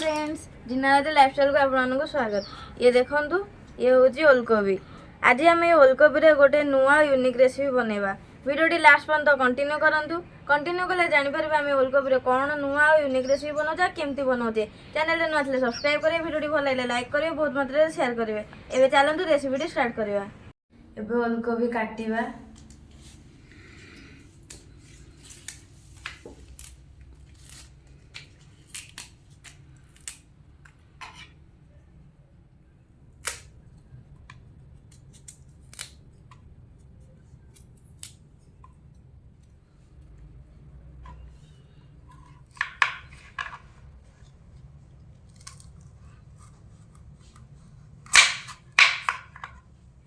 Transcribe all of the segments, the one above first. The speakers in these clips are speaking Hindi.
फ्रेंड्स जीना लाइफस्टाइल को आपको स्वागत। ये देखो ये हूँ ओलकोबी। आज आम ओलकोबी गोटे नुआ यूनिक रेसिपी बनवा। वीडियो लास्ट पर्यंत कंटिन्यू करूँ। कंटिन्यू कले जापर आम ओलकोबी कौन नुआ यूनिक रेसिपी बनाऊे केमती बनाऊे। चैनल नुआ थे सब्सक्राइब करेंगे, वीडियो भल लगे लाइक करेंगे, बहुत मात्रा शेयर करेंगे। एवं चलतु रेसिपी स्टार्ट करवा। एवं ओलकोबी काटिबा।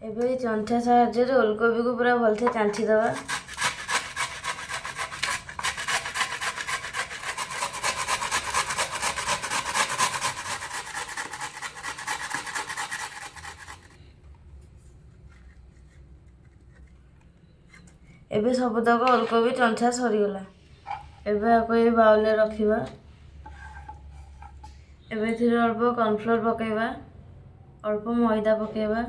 एबे चंचा साहाय्य ओलकोबी को पूरा भलसे चांची दवा। एबे सबतक ओलकोबी चंचा सरीगला। एबे आपको ये बाउल में रखिबा। एबे थिरे अल्प कॉर्नफ्लोर पकेबा, अल्प मैदा पकेबा,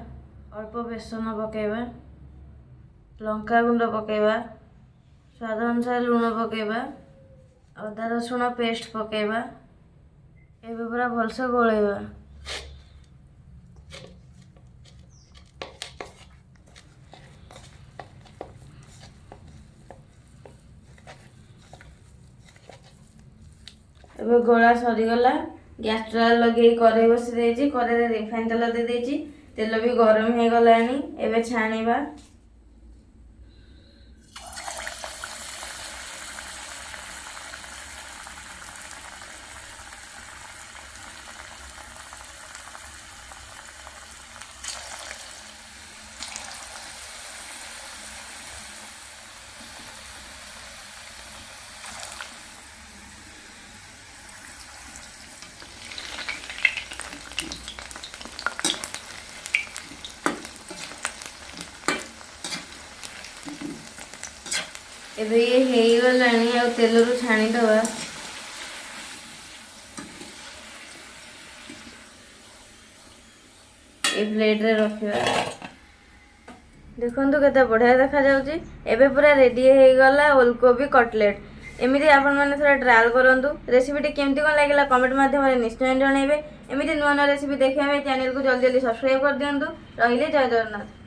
अल्प बेसन पकेबा, लंका गुंड पकेबा, स्वाद अनुसार लुण पकेबा, अदा रसुण पेस्ट पकेबा। एबे पूरा भलसे गोलेबा। एबे गोला सरीगला। गैस चूल्हा लगे कड़े बसी देछि। कड़े रिफाइन तेल दे देछि। तेल भी गरम हो गलानी। एबे छाणीबा। एबे ये हो गलानी। आ तेल रु छाणी दवा। ए प्लेट रे रखिबा। देखंतु केते बढ़िया देखा जाउची। एबे पूरा रेडी हो गला ओलकोबी कटलेट। एमिति आपण माने थोड़ा ट्रायल करंतु। रेसिपी केमती कोन लागला कमेंट माध्यम रे निश्चय जणाइबे। एमिति नुआ नुआ रेसिपी देखिबा चैनल को जल्दी जल्दी सब्सक्राइब कर दियंतु। रहिले जय जगन्नाथ।